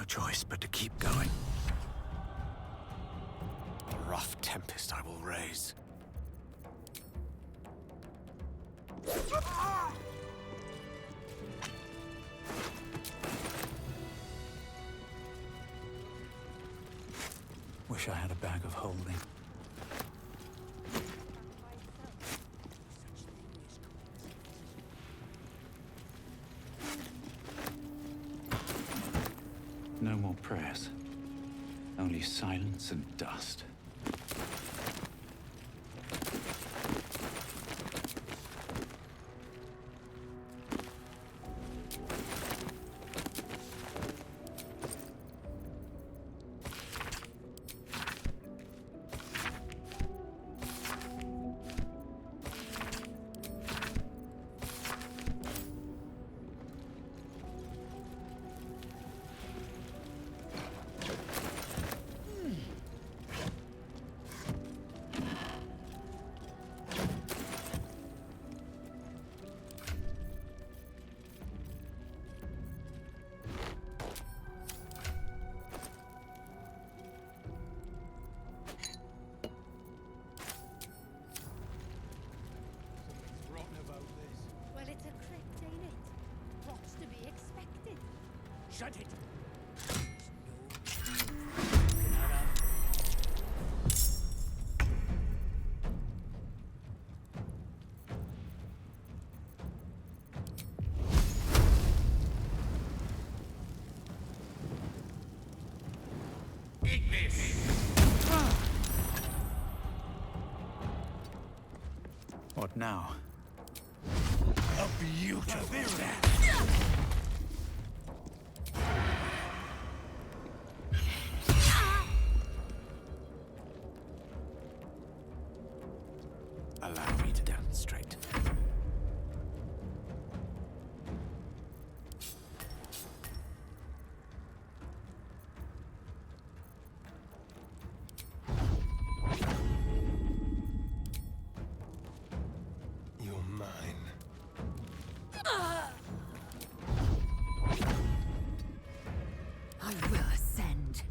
no choice but to keep going. A rough tempest I will raise. Wish I had a bag of holding. No more prayers. Only silence and dust. Well, it's a crypt, ain't it? What's to be expected? Shut it! Eat this! What now? A beautiful death! Allow me to demonstrate. You're mine. I will ascend.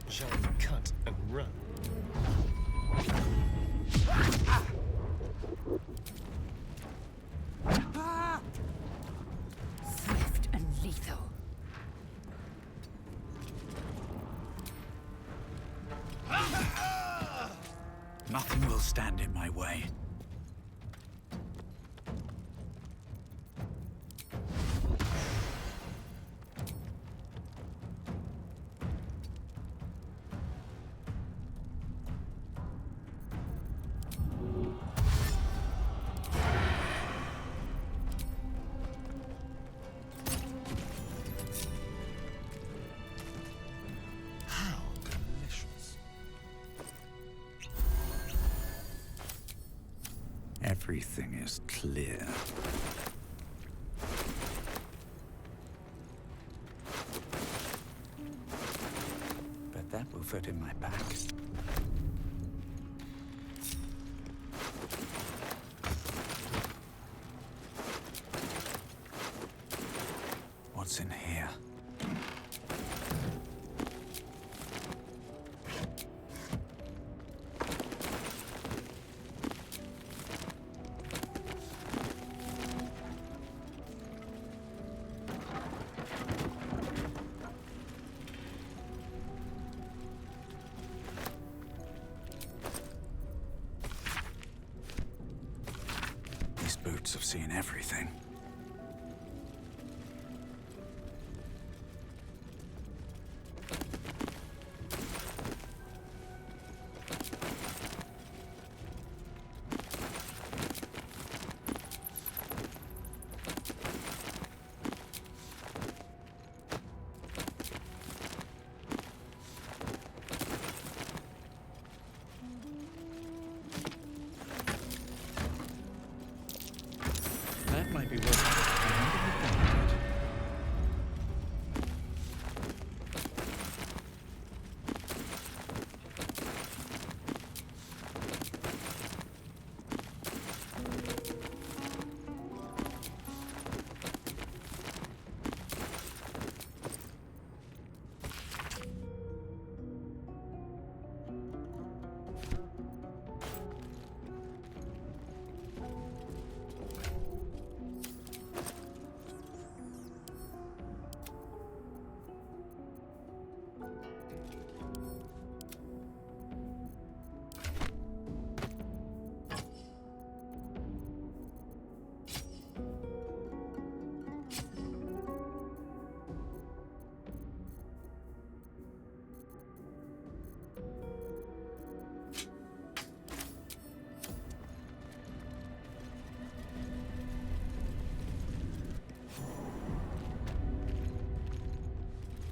Shall we cut and run? Swift and lethal. Nothing will stand in my way. How delicious. Everything is clear. But that will fit in my pack. reports of seeing everything. That might be worth it.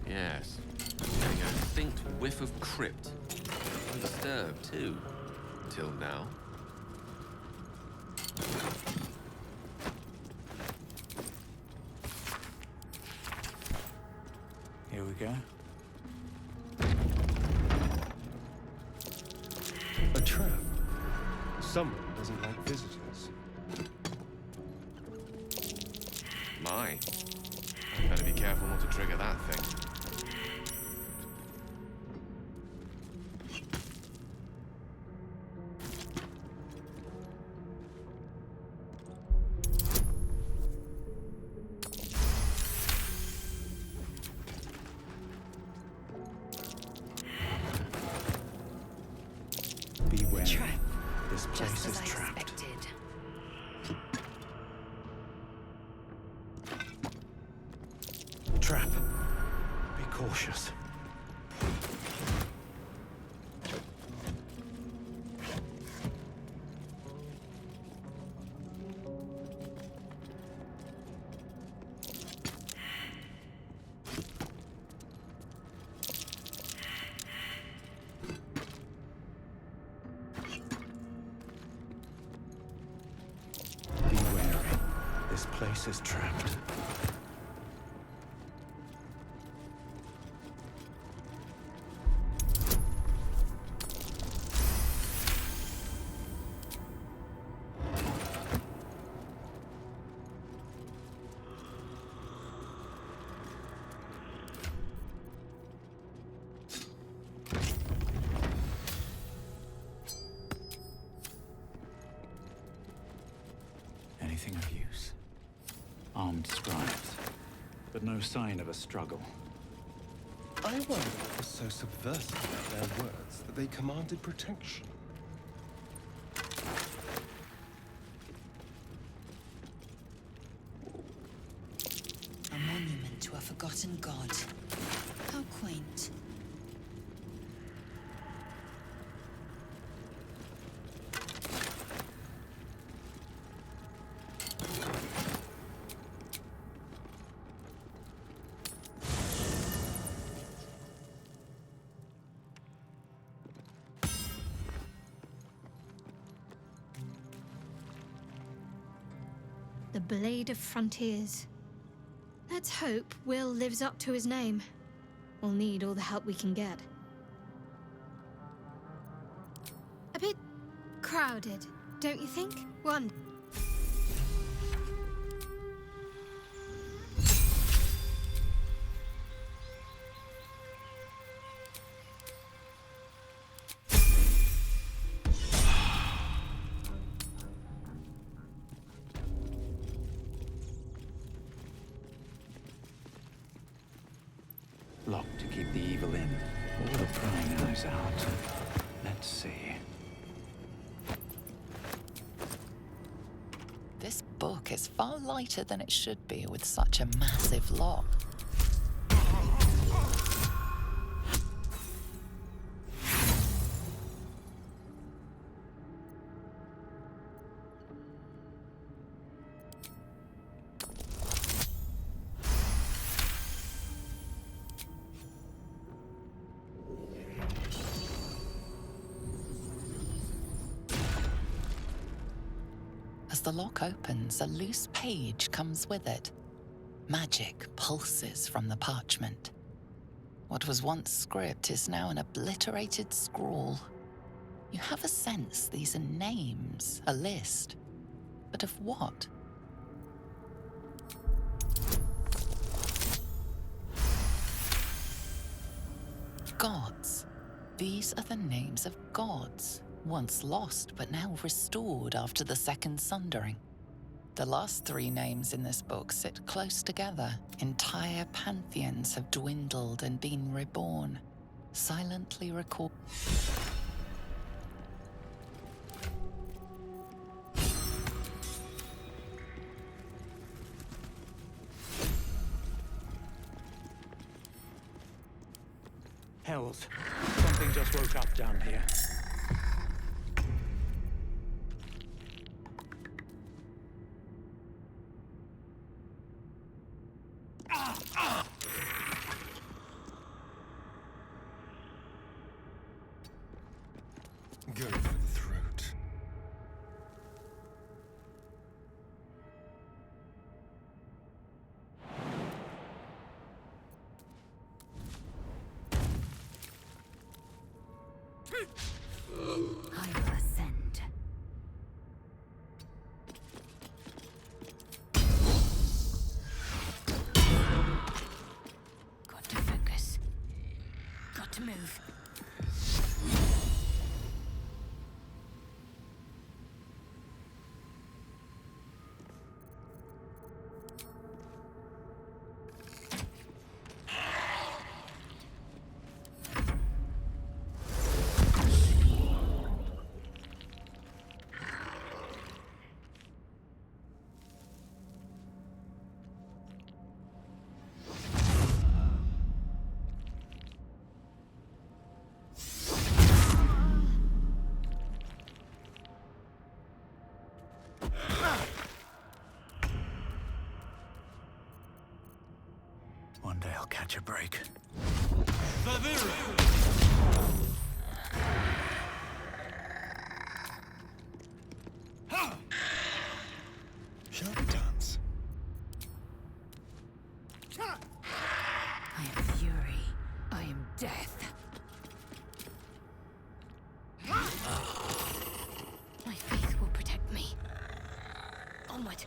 Yes. Getting a distinct whiff of crypt. Undisturbed, too. Till now. Here we go. A trap. Someone doesn't like visitors. My. Better be careful not to trigger that thing. Be wary. Trap. This place Just is as I trapped. expected. Trap. Be cautious. Be wary. This place is trapped. Anything of use? Armed scribes, but no sign of a struggle. I wonder what was so subversive about their words that they commanded protection. A monument to a forgotten god. How quaint. The Blade of Frontiers. Let's hope Will lives up to his name. We'll need all the help we can get. A bit crowded, don't you think? One. Locked to keep the evil in. All the prying eyes out. Let's see. This book lock is far lighter than it should be with such a massive lock. As the lock opens, a loose page comes with it. Magic pulses from the parchment. What was once script is now an obliterated scrawl. You have a sense these are names, a list. But of what? Gods. These are the names of gods, once lost but now restored after the Second Sundering. The last three names in this book sit close together. Entire pantheons have dwindled and been reborn, silently recorded. Hells. Something just woke up down here. Go for the throat. I will ascend. Got to focus. Got to move. One day I'll catch a break. Shall we dance? I am fury. I am death. My faith will protect me. Onward.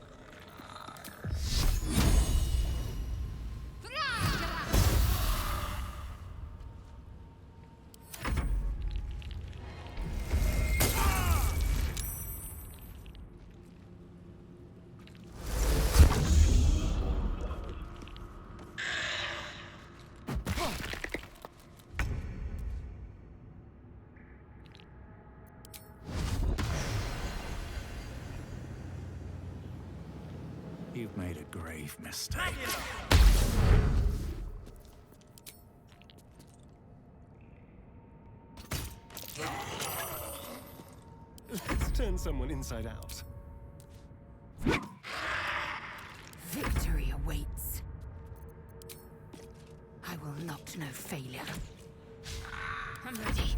You've made a grave mistake. Let's turn someone inside out. Victory awaits. I will not know failure. I'm ready.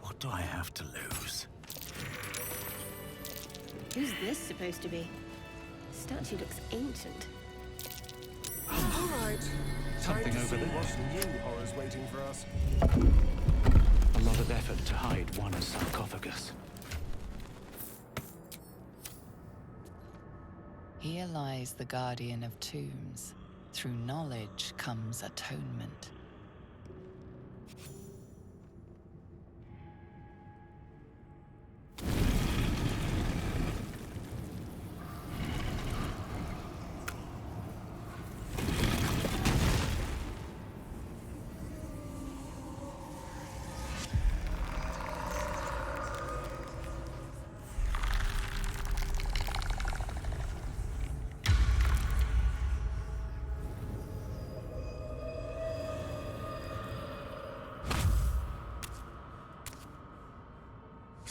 What do I have to lose? Who's this supposed to be? The statue looks ancient. All right. Something over there. What's new horrors waiting for us? A lot of effort to hide one sarcophagus. Here lies the guardian of tombs. Through knowledge comes atonement.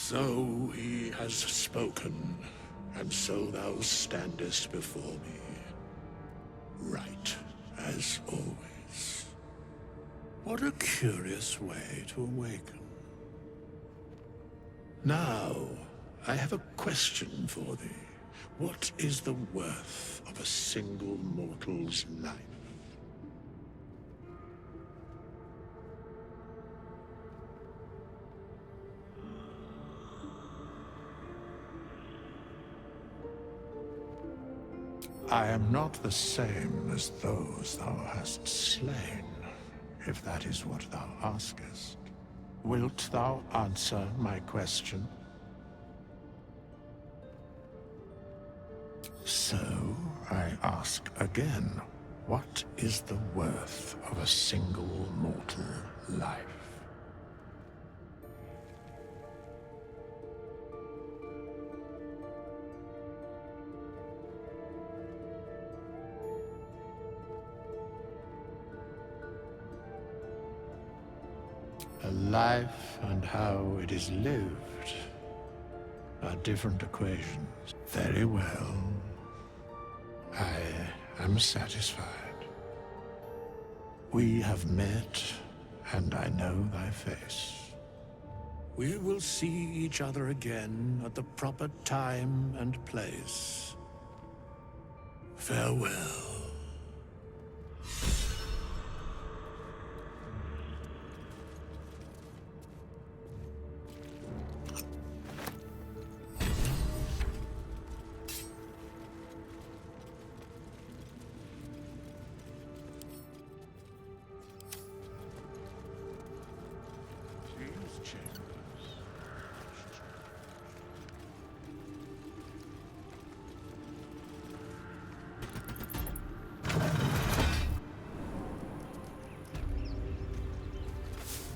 So he has spoken, and so thou standest before me. Right, as always. What a curious way to awaken. Now, I have a question for thee. What is the worth of a single mortal's life? I am not the same as those thou hast slain, if that is what thou askest. Wilt thou answer my question? So, I ask again, what is the worth of a single mortal life? A life and how it is lived are different equations. Very well. I am satisfied. We have met, and I know thy face. We will see each other again at the proper time and place. Farewell.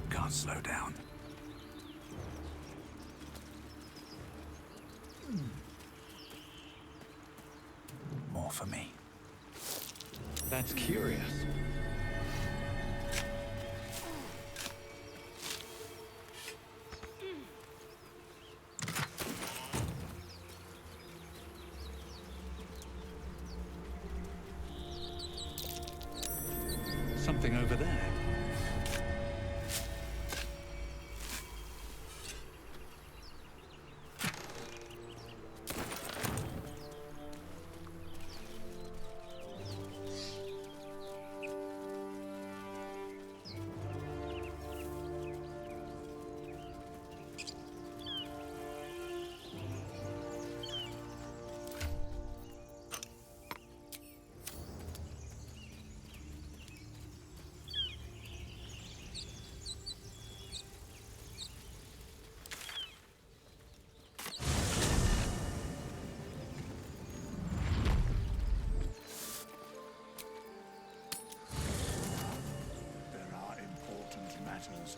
Can't slow down. More for me. That's curious. Something over there.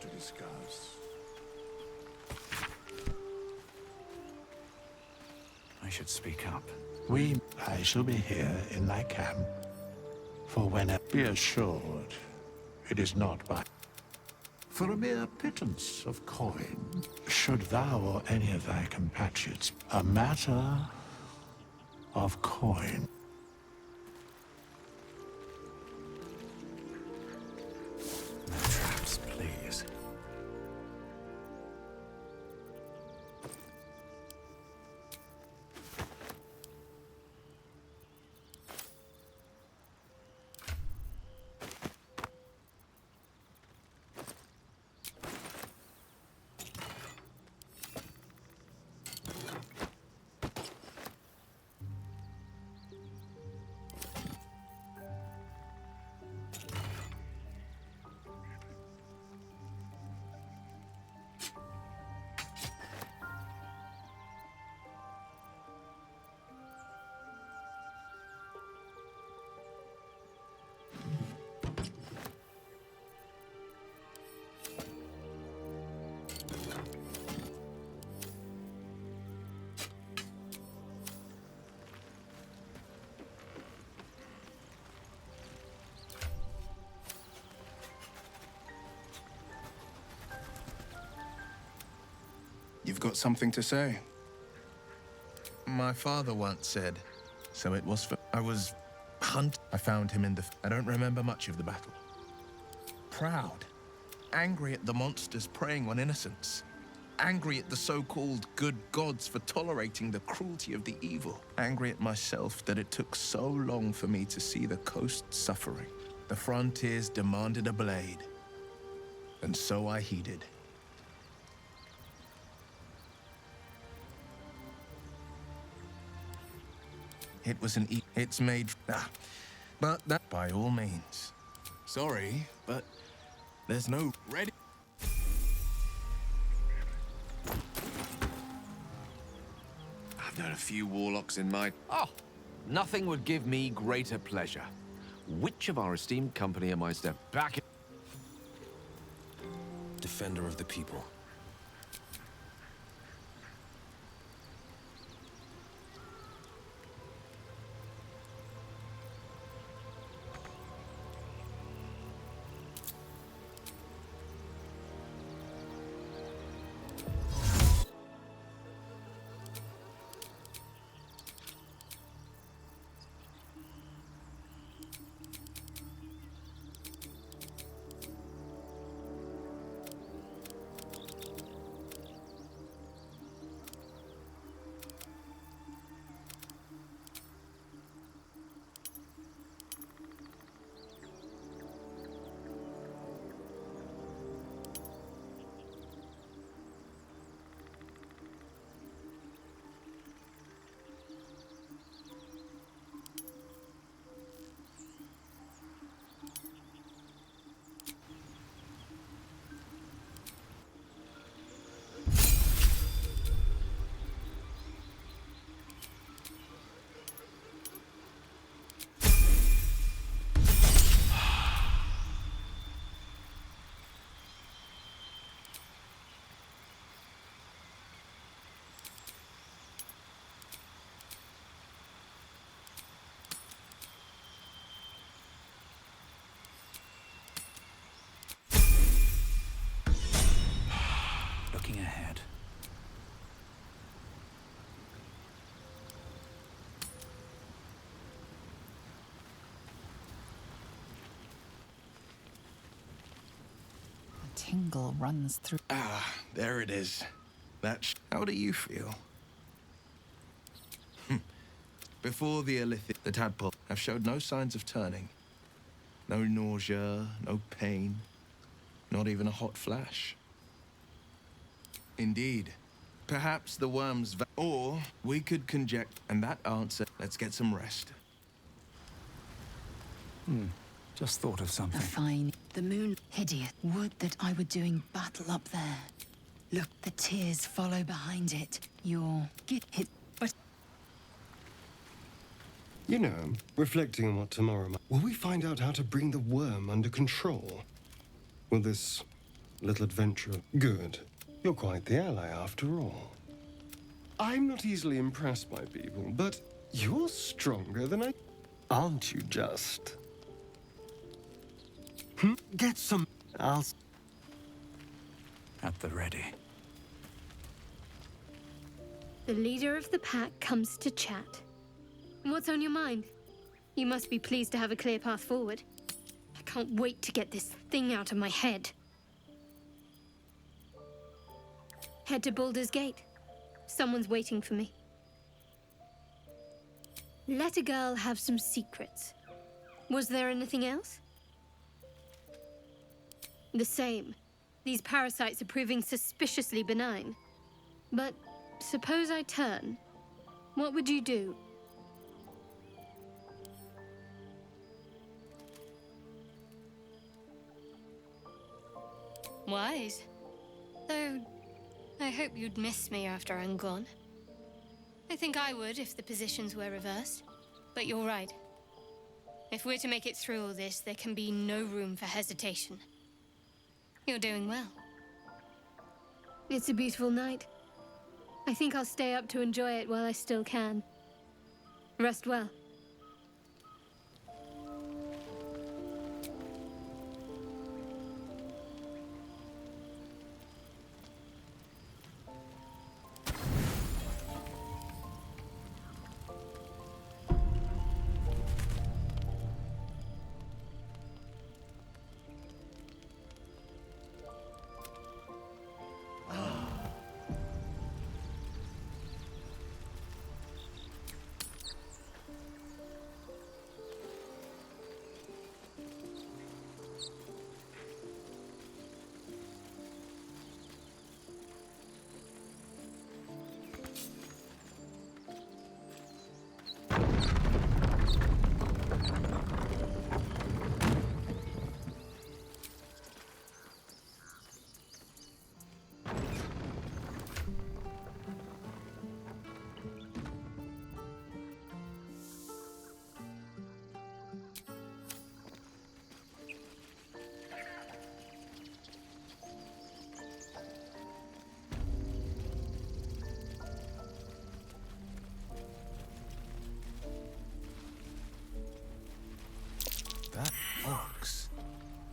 To discuss. I should speak up. I shall be here in thy camp. For whenever be assured, it is not by. For a mere pittance of coin, should thou or any of thy compatriots, a matter of coin. No traps, please. got something to say. My father once said, so it was for... I was I found him in the... I don't remember much of the battle. Proud. Angry at the monsters preying on innocents. Angry at the so-called good gods for tolerating the cruelty of the evil. Angry at myself that it took so long for me to see the coast suffering. The frontiers demanded a blade. And so I heeded. It was an it's made... but that by all means. Sorry, but there's no ready... I've known a few warlocks in my... Oh, nothing would give me greater pleasure. Which of our esteemed company am I step back in? Defender of the people. Looking ahead. A tingle runs through. Ah, there it is. How do you feel? Before the illithid, the tadpole have showed no signs of turning. No nausea, no pain, not even a hot flash. Indeed. Perhaps the worms... Or we could conject... And that answer... Let's get some rest. Just thought of A something. fine... The moon... Hideous. Would that I were doing battle up there. Look, the tears follow behind it. Your... Get hit... But... You know, reflecting on what tomorrow might... Will we find out how to bring the worm under control? Will this little adventure... Good. You're quite the ally, after all. I'm not easily impressed by people, but you're stronger than I... Aren't you just? Get some... I'll... At the ready. The leader of the pack comes to chat. What's on your mind? You must be pleased to have a clear path forward. I can't wait to get this thing out of my head. Head to Baldur's Gate. Someone's waiting for me. Let a girl have some secrets. Was there anything else? The same. These parasites are proving suspiciously benign. But suppose I turn. What would you do? Wise. Though, I hope you'd miss me after I'm gone. I think I would if the positions were reversed. But you're right. If we're to make it through all this, there can be no room for hesitation. You're doing well. It's a beautiful night. I think I'll stay up to enjoy it while I still can. Rest well.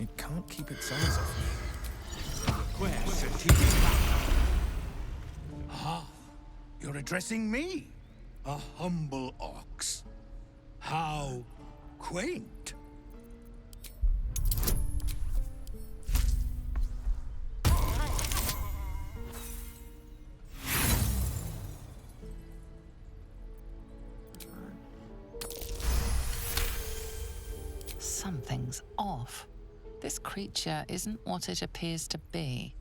It can't keep its eyes off me. Ah, you're addressing me, a humble ox. How quaint. Something's off. This creature isn't what it appears to be.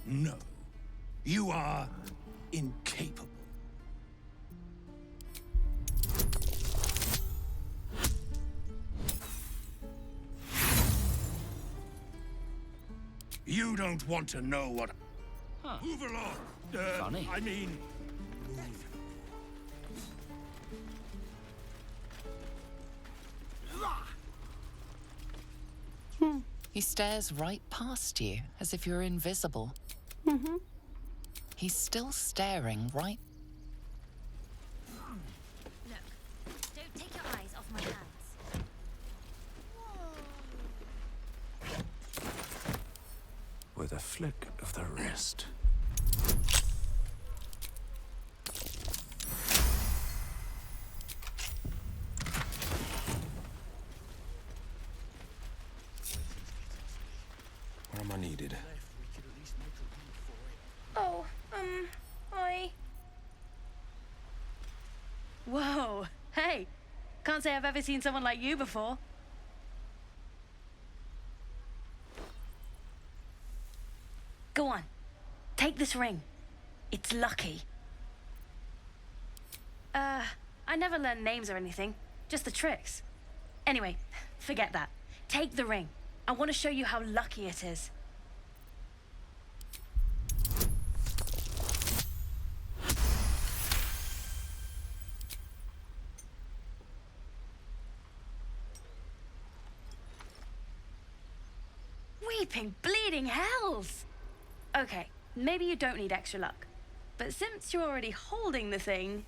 No, you are incapable. You don't want to know what... Huh. Move along. Funny. I mean... He stares right past you, as if you're invisible. He's still staring right... Look, don't take your eyes off my hands. With a flick of the wrist. Where am I needed? Oh, Whoa, hey. Can't say I've ever seen someone like you before. Go on, take this ring. It's lucky. I never learned names or anything, just the tricks. Anyway, forget that. Take the ring. I want to show you how lucky it is. Weeping, bleeding hells! Okay, maybe you don't need extra luck. But since you're already holding the thing,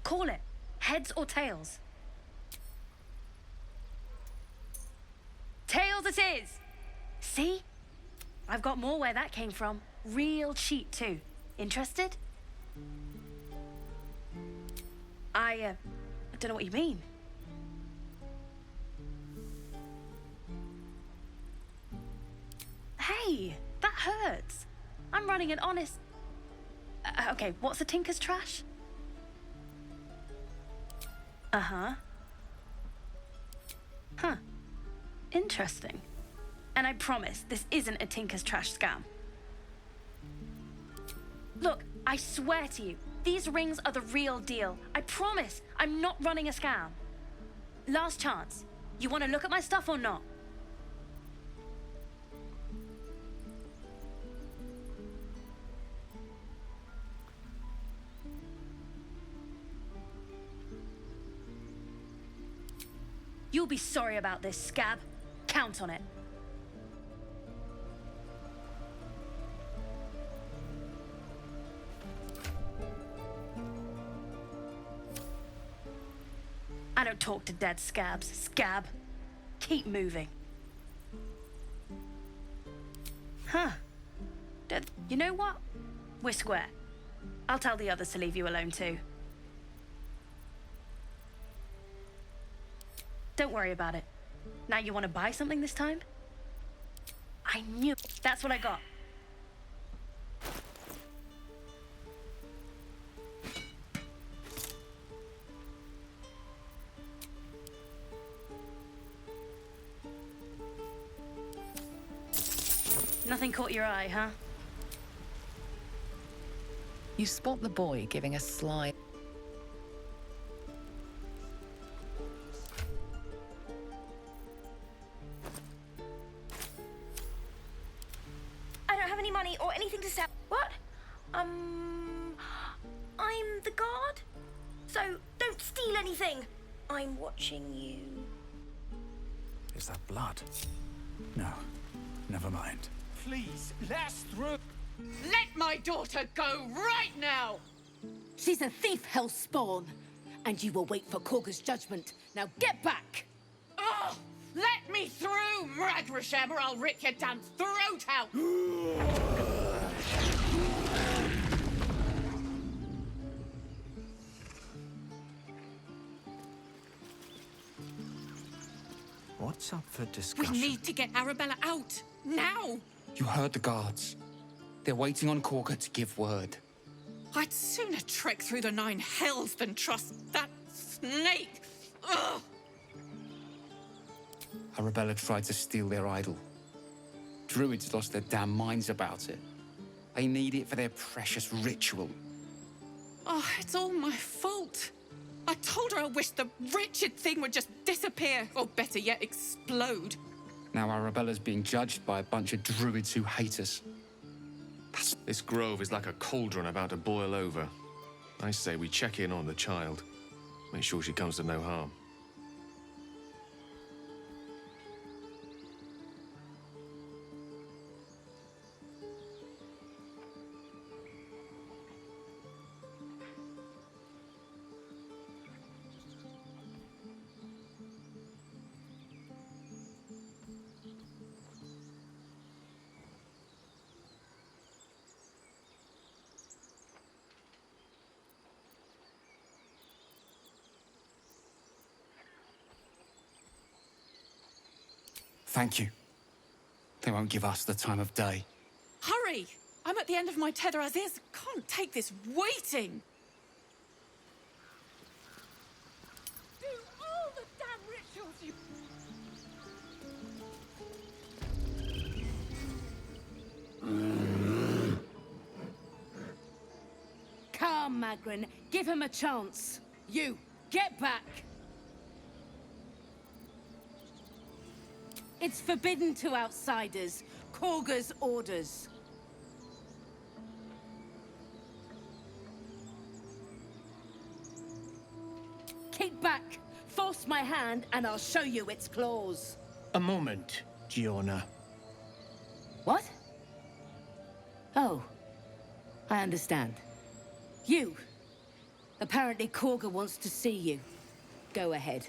call it. Heads or tails? Tails it is! See? I've got more where that came from. Real cheat, too. Interested? I don't know what you mean. Hey, that hurts. I'm running an honest... okay, what's a tinker's trash? Uh-huh. Huh. Interesting. And I promise, this isn't a tinker's trash scam. Look, I swear to you, these rings are the real deal. I promise, I'm not running a scam. Last chance. You want to look at my stuff or not? You'll be sorry about this, scab. Count on it. I don't talk to dead scabs, scab. Keep moving. Huh. You know what? We're square. I'll tell the others to leave you alone too. Don't worry about it. Now you want to buy something this time? I knew. That's what I got. Nothing caught your eye, huh? You spot the boy giving a sly... I don't have any money or anything to sell. What? I'm the guard? So don't steal anything. I'm watching you. Is that blood? No, never mind. Please, last through. Let my daughter go right now! She's a thief, hellspawn, and you will wait for Korga's judgment. Now get back! Oh! Let me through, Ragrashem, or I'll rip your damn throat out! What's up for We discussion? need to get Arabella out! Now! You heard the guards. They're waiting on Corker to give word. I'd sooner trek through the 9 hells than trust that snake! Ugh! Arabella tried to steal their idol. Druids lost their damn minds about it. They need it for their precious ritual. Oh, it's all my fault. I told her I wished the wretched thing would just disappear, or better yet, explode. Now Arabella's being judged by a bunch of druids who hate us. This grove is like a cauldron about to boil over. I say we check in on the child. Make sure she comes to no harm. Thank you. They won't give us the time of day. Hurry! I'm at the end of my tether as is. Can't take this waiting. Do all the damn rituals you... Calm, Magrin. Give him a chance. You, get back. It's forbidden to outsiders. Korger's orders. Keep back. Force my hand and I'll show you its claws. A moment, Giona. What? Oh. I understand. You. Apparently Korger wants to see you. Go ahead.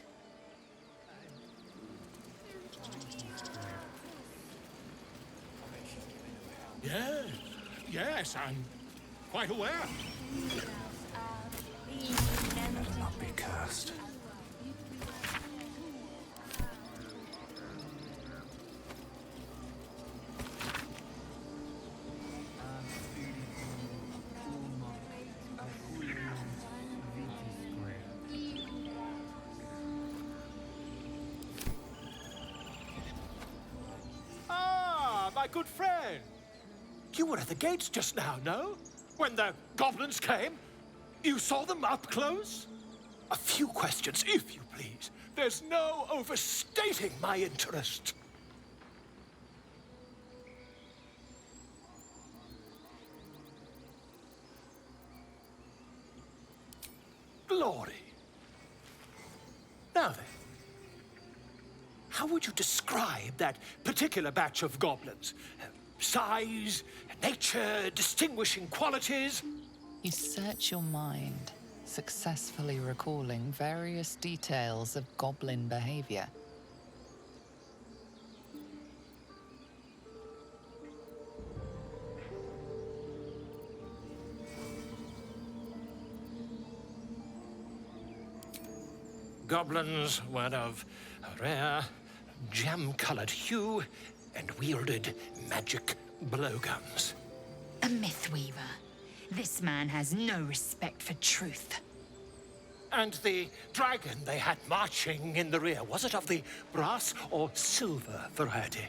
Yes, I'm quite aware. Better not be cursed. Ah, my good friend. You were at the gates just now, no? When the goblins came? You saw them up close? A few questions, if you please. There's no overstating my interest. Glory. Now then, how would you describe that particular batch of goblins? Size, nature, distinguishing qualities? You search your mind, successfully recalling various details of goblin behavior. Goblins were of a rare, jam-colored hue and wielded magic blowguns. A mythweaver. This man has no respect for truth. And the dragon they had marching in the rear, was it of the brass or silver variety?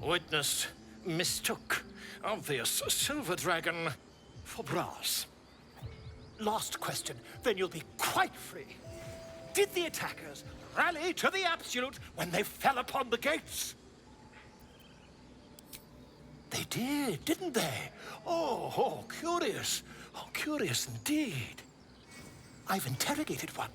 Witness mistook obvious silver dragon for brass. Last question, then you'll be quite free. Did the attackers rally to the absolute when they fell upon the gates? They did, didn't they? Curious. Oh, curious indeed. I've interrogated one,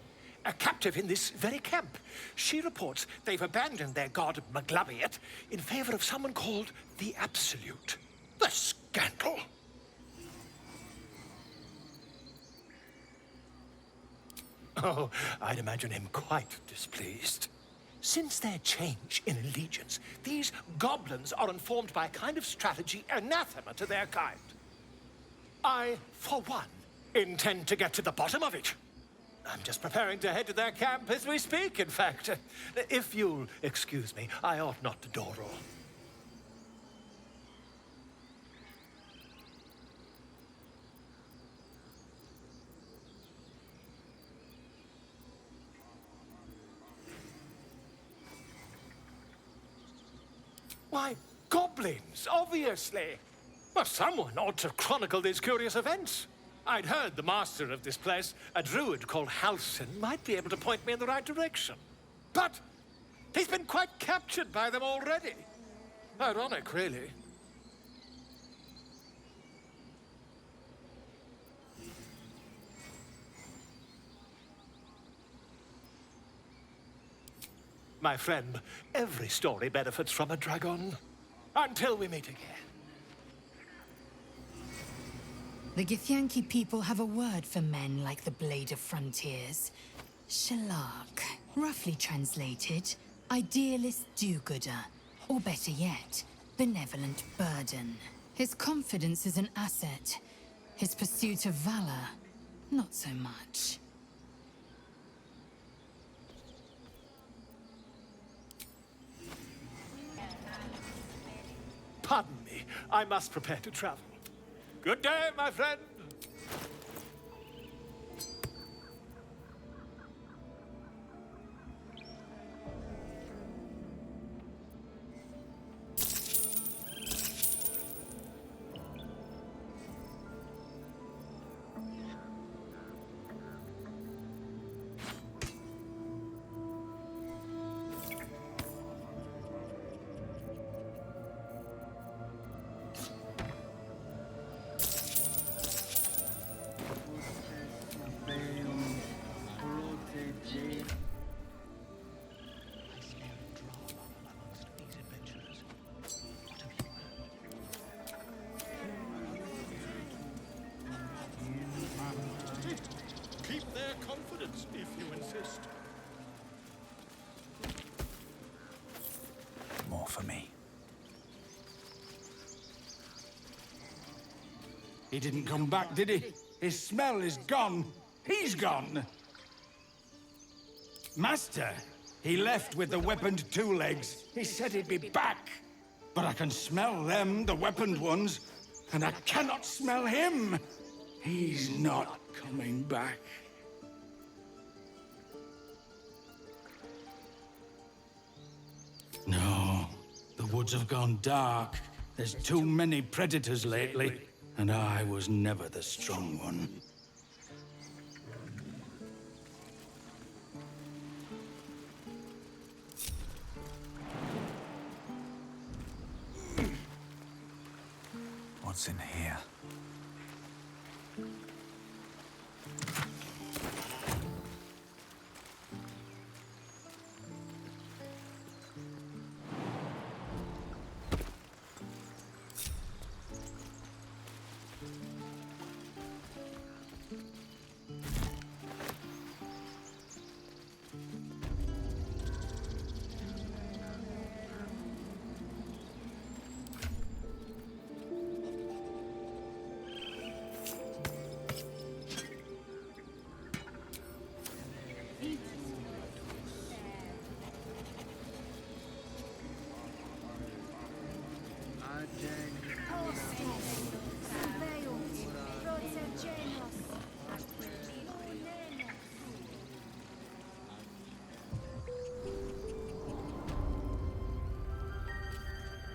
a captive in this very camp. She reports they've abandoned their god Maglabiet in favor of someone called the Absolute. The scandal! Oh, I'd imagine him quite displeased. Since their change in allegiance, these goblins are informed by a kind of strategy anathema to their kind. I, for one, intend to get to the bottom of it. I'm just preparing to head to their camp as we speak, in fact. If you'll excuse me, I ought not to dawdle. Why, goblins, obviously. Well, someone ought to chronicle these curious events. I'd heard the master of this place, a druid called Halsin, might be able to point me in the right direction. But he's been quite captured by them already. Ironic, really. My friend, every story benefits from a dragon. Until we meet again. The Githyanki people have a word for men like the Blade of Frontiers. Shalark. Roughly translated, idealist do-gooder. Or better yet, benevolent burden. His confidence is an asset. His pursuit of valor, not so much. Pardon me, I must prepare to travel. Good day, my friend. Keep their confidence, if you insist. More for me. He didn't come back, did he? His smell is gone. He's gone. Master, he left with the weaponed two legs. He said he'd be back. But I can smell them, the weaponed ones, and I cannot smell him. He's not coming back. No, the woods have gone dark. There's too many predators lately, and I was never the strong one. What's in here?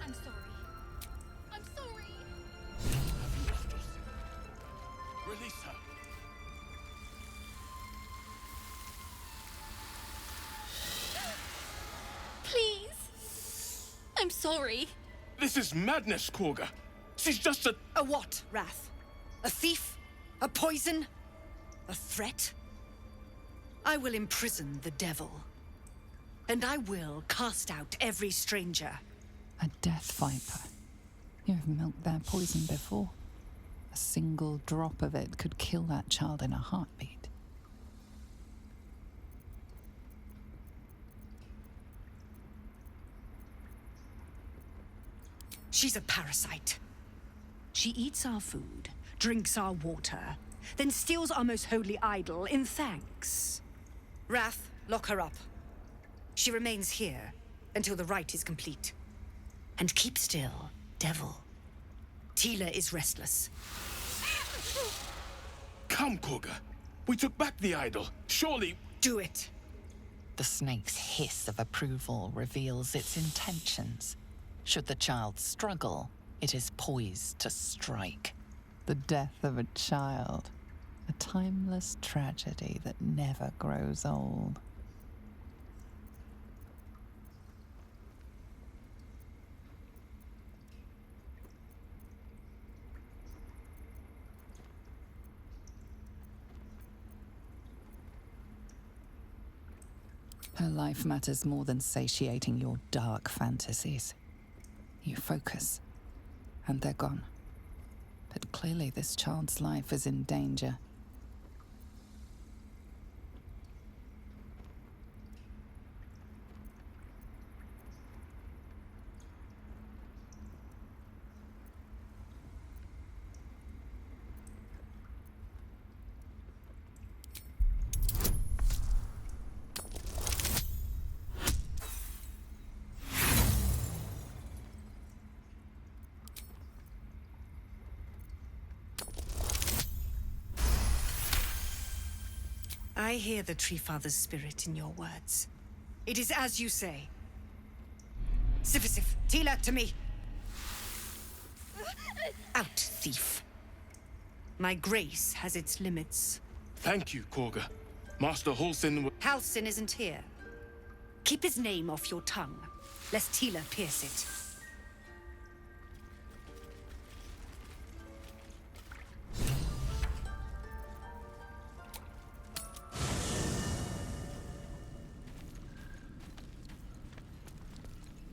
I'm sorry. I'm sorry. Release her. Please. I'm sorry. This is madness, Korga. She's just a... A what, Wrath? A thief? A poison? A threat? I will imprison the devil. And I will cast out every stranger. A death viper. You have milked their poison before. A single drop of it could kill that child in a heartbeat. She's a parasite. She eats our food, drinks our water, then steals our most holy idol in thanks. Wrath, lock her up. She remains here until the rite is complete. And keep still, devil. Tila is restless. Come, Korga. We took back the idol. Surely... Do it. The snake's hiss of approval reveals its intentions. Should the child struggle, it is poised to strike. The death of a child. A timeless tragedy that never grows old. Her life matters more than satiating your dark fantasies. You focus, and they're gone. But clearly this child's life is in danger. I hear the Tree Father's spirit in your words. It is as you say. Sifisif, Tila, to me! Out, thief. My grace has its limits. Thank you, Korga. Master Halsin... Halsin isn't here. Keep his name off your tongue, lest Tila pierce it.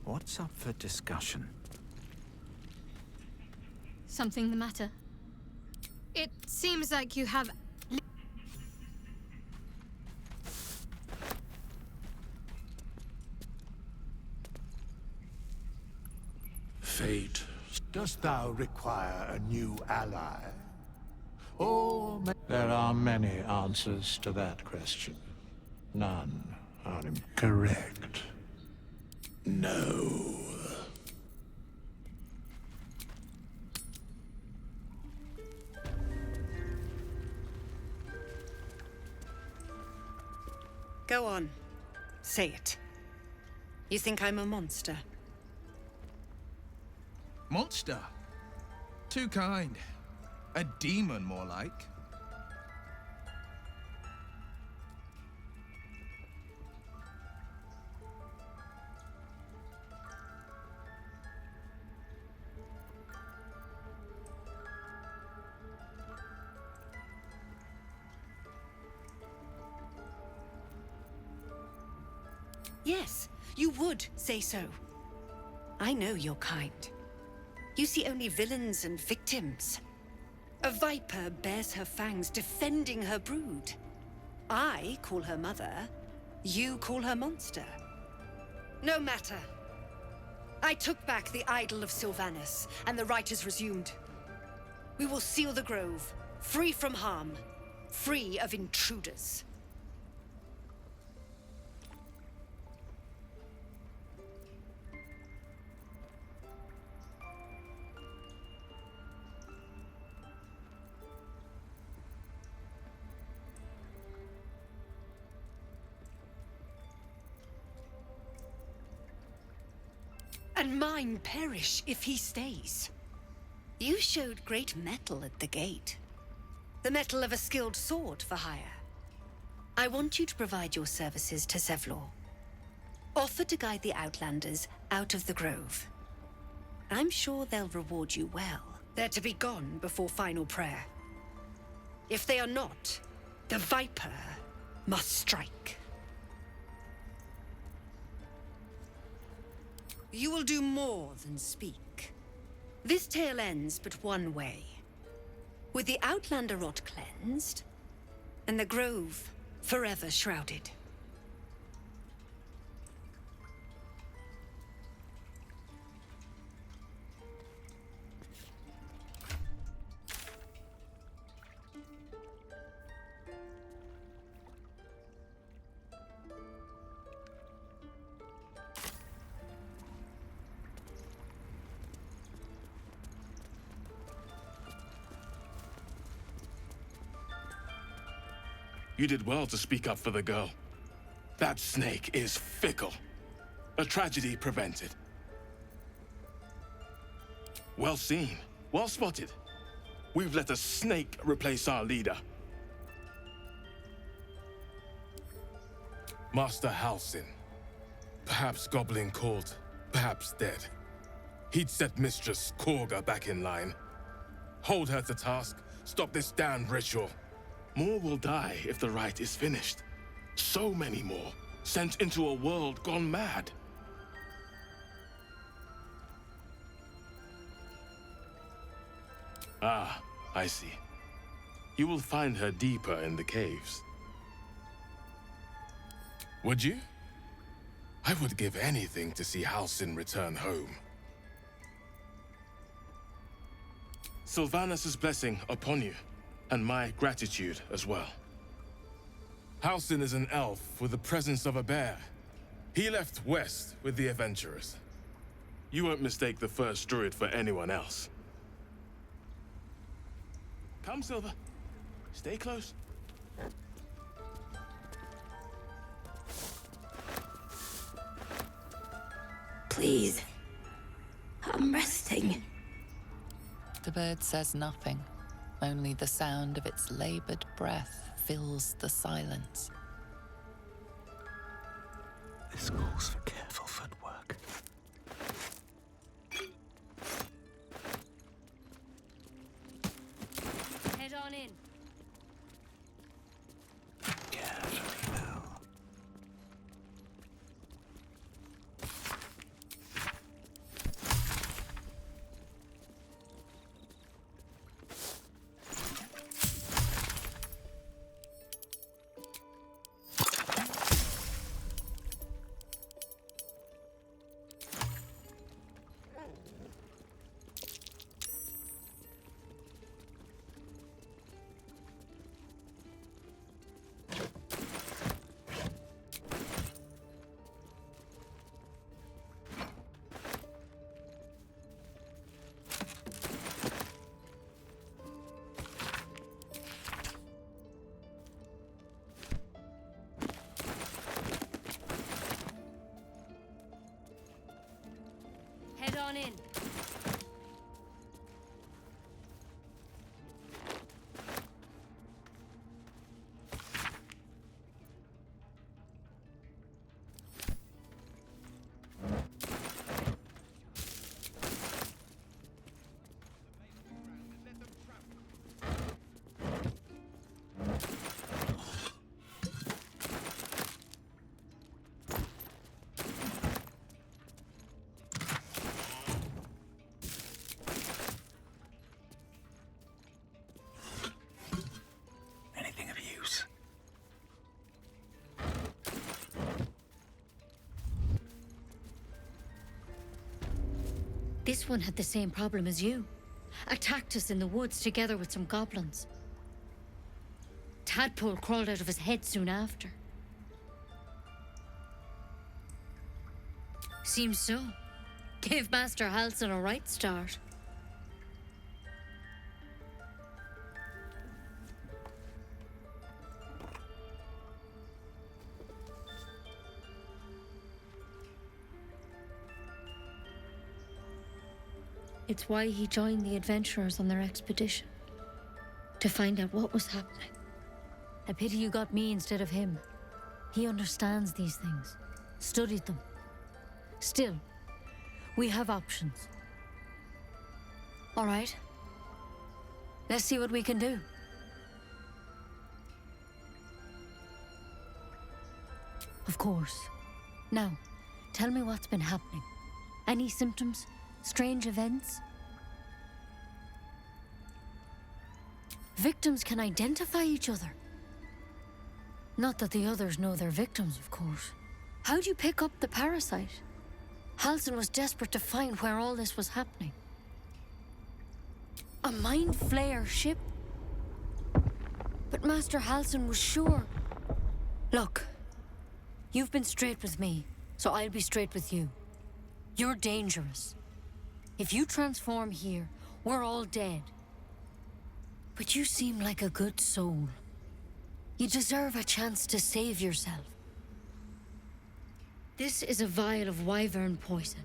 What's up for discussion? Something the matter? It seems like you have... Fate, dost thou require a new ally? Or there are many answers to that question. None are correct. No. Go on. Say it. You think I'm a monster? Monster? Too kind. A demon, more like. Yes, you would say so. I know your kind. You see only villains and victims. A viper bears her fangs defending her brood. I call her mother. You call her monster. No matter. I took back the idol of Sylvanus, and the rite is resumed. We will seal the grove, free from harm, free of intruders. And mine perish if he stays. You showed great mettle at the gate. The mettle of a skilled sword for hire. I want you to provide your services to Zevlor. Offer to guide the Outlanders out of the grove. I'm sure they'll reward you well. They're to be gone before final prayer. If they are not, the Viper must strike. You will do more than speak. This tale ends but one way. With the Outlander rot cleansed, and the grove forever shrouded. You did well to speak up for the girl. That snake is fickle. A tragedy prevented. Well seen. Well spotted. We've let a snake replace our leader. Master Halsin. Perhaps goblin caught, perhaps dead. He'd set Mistress Korga back in line. Hold her to task, stop this damned ritual. More will die if the rite is finished. So many more, sent into a world gone mad. Ah, I see. You will find her deeper in the caves. Would you? I would give anything to see Halsin return home. Sylvanus' blessing upon you, and my gratitude as well. Halsin is an elf with the presence of a bear. He left west with the adventurers. You won't mistake the first druid for anyone else. Come, Silver. Stay close. Please. I'm resting. The bird says nothing. Only the sound of its labored breath fills the silence. This calls for careful footwork. Head on in. Carefully now. Head on in. Anything of use? This one had the same problem as you. Attacked us in the woods together with some goblins. Tadpole crawled out of his head soon after. Seems so. Gave Master Halsin a right start. It's why he joined the adventurers on their expedition. To find out what was happening. A pity you got me instead of him. He understands these things. Studied them. Still, we have options. All right. Let's see what we can do. Of course. Now, tell me what's been happening. Any symptoms? Strange events? Victims can identify each other. Not that the others know they're victims, of course. How'd you pick up the parasite? Halsin was desperate to find where all this was happening. A Mind Flayer ship? But Master Halsin was sure. Look, you've been straight with me, so I'll be straight with you. You're dangerous. If you transform here, we're all dead. But you seem like a good soul. You deserve a chance to save yourself. This is a vial of wyvern poison.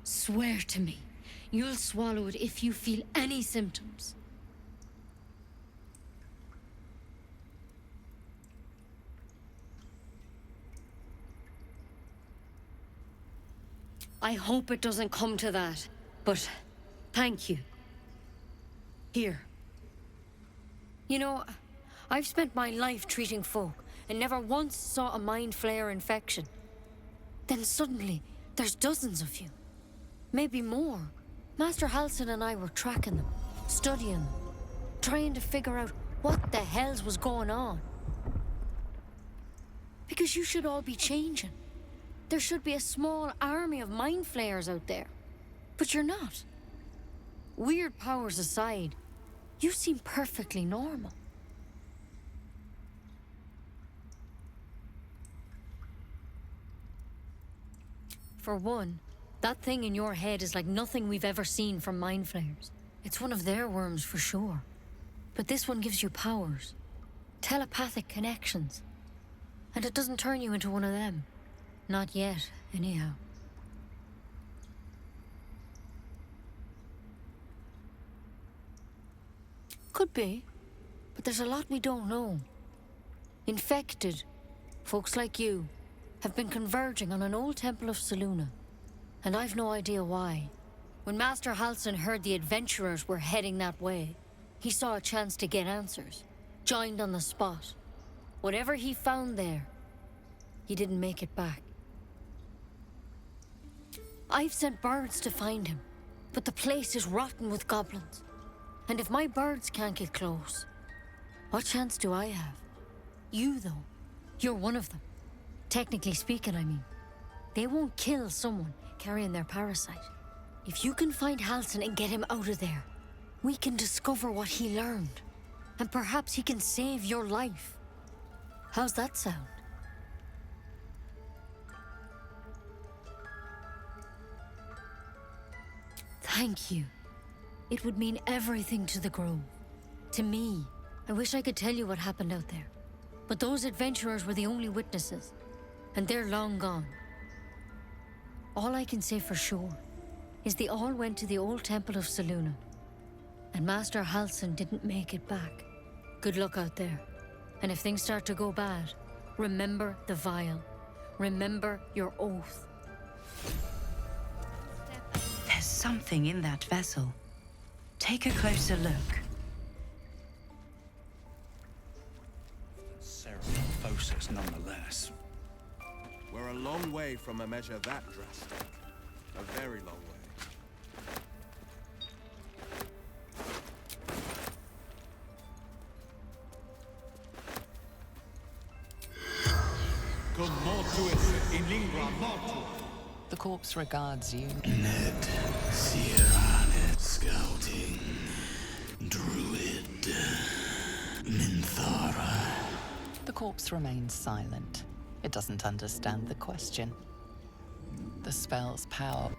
Swear to me, you'll swallow it if you feel any symptoms. I hope it doesn't come to that, but thank you. Here. You know, I've spent my life treating folk and never once saw a Mind Flayer infection. Then suddenly, there's dozens of you. Maybe more. Master Halsin and I were tracking them, studying them, trying to figure out what the hells was going on. Because you should all be changing. There should be a small army of Mind Flayers out there. But you're not. Weird powers aside, you seem perfectly normal. For one, that thing in your head is like nothing we've ever seen from Mind Flayers. It's one of their worms for sure. But this one gives you powers. Telepathic connections. And it doesn't turn you into one of them. Not yet, anyhow. Could be. But there's a lot we don't know. Infected, folks like you, have been converging on an old temple of Selûne. And I've no idea why. When Master Halsin heard the adventurers were heading that way, he saw a chance to get answers. Joined on the spot. Whatever he found there, he didn't make it back. I've sent birds to find him, but the place is rotten with goblins. And if my birds can't get close, what chance do I have? You, though, you're one of them. Technically speaking, I mean. They won't kill someone carrying their parasite. If you can find Halsin and get him out of there, we can discover what he learned. And perhaps he can save your life. How's that sound? Thank you. It would mean everything to the Grove. To me. I wish I could tell you what happened out there. But those adventurers were the only witnesses. And they're long gone. All I can say for sure is they all went to the old temple of Selûne. And Master Halsin didn't make it back. Good luck out there. And if things start to go bad, remember the vial. Remember your oath. There's something in that vessel. Take a closer look. Ceramorphosis, nonetheless. We're a long way from a measure that drastic. A very long way. The corpse regards you. Ned, Sierranet, Scouting, Druid, Minthara. The corpse remains silent. It doesn't understand the question. The spell's power.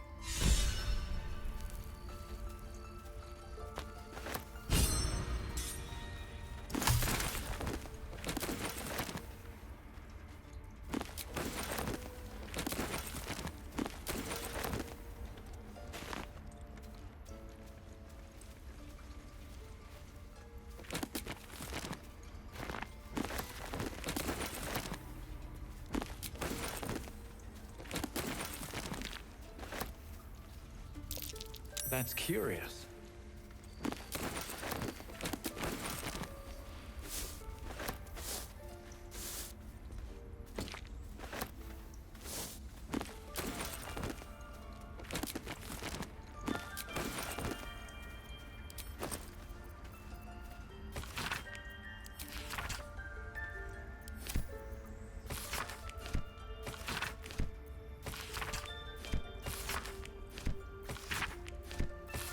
That's curious.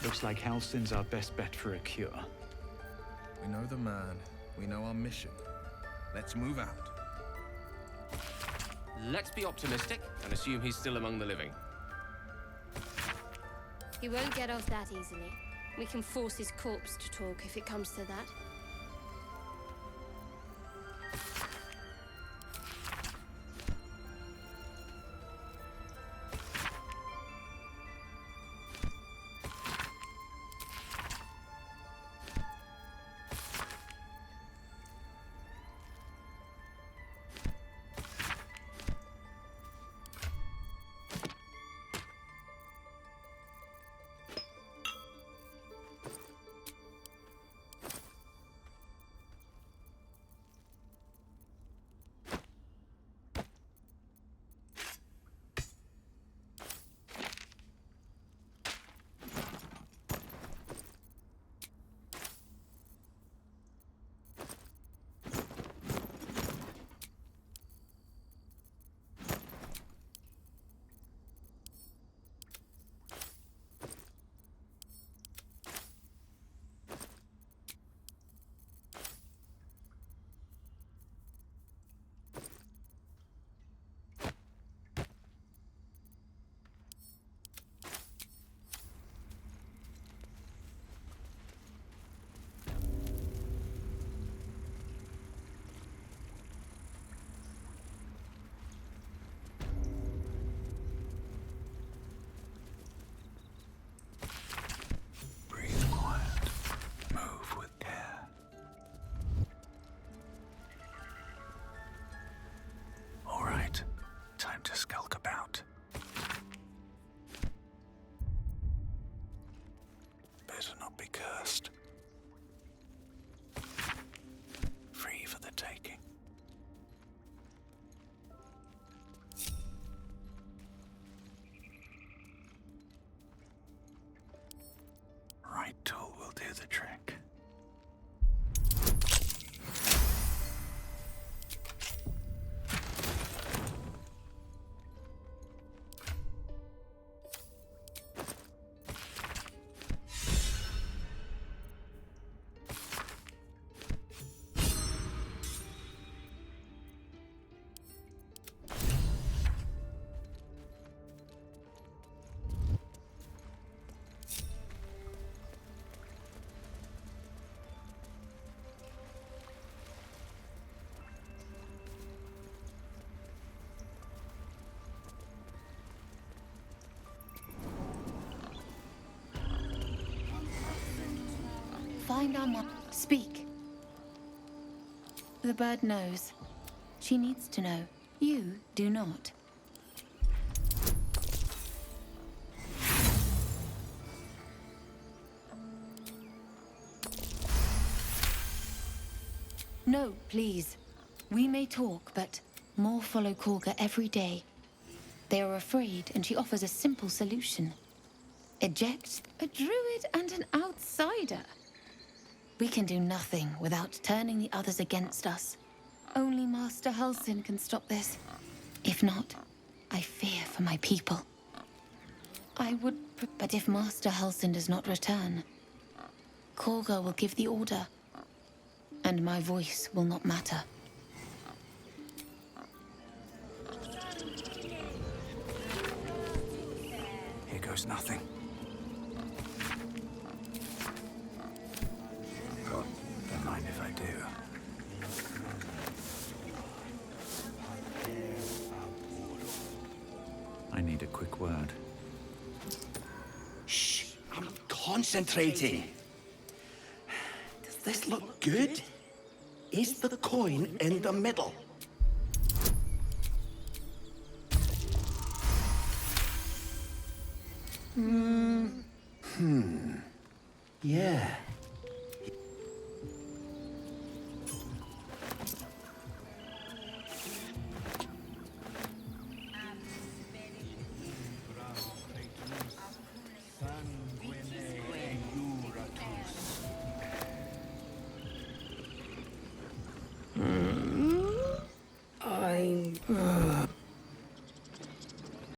Looks like Halsin's our best bet for a cure. We know the man. We know our mission. Let's move out. Let's be optimistic and assume he's still among the living. He won't get off that easily. We can force his corpse to talk if it comes to that. Time to skulk about. Better not be cursed. Free for the taking. Right tool will do the trick. Find our mom. Speak. The bird knows. She needs to know. You do not. No, please. We may talk, but more follow Korga every day. They are afraid, and she offers a simple solution. Eject a druid and an outsider. We can do nothing without turning the others against us. Only Master Halsin can stop this. If not, I fear for my people. I would, but if Master Halsin does not return, Korga will give the order, and my voice will not matter. Here goes nothing. Don't mind if I do. I need a quick word. Shh, I'm concentrating. Does this look good? Is the coin in the middle? Yeah. I'm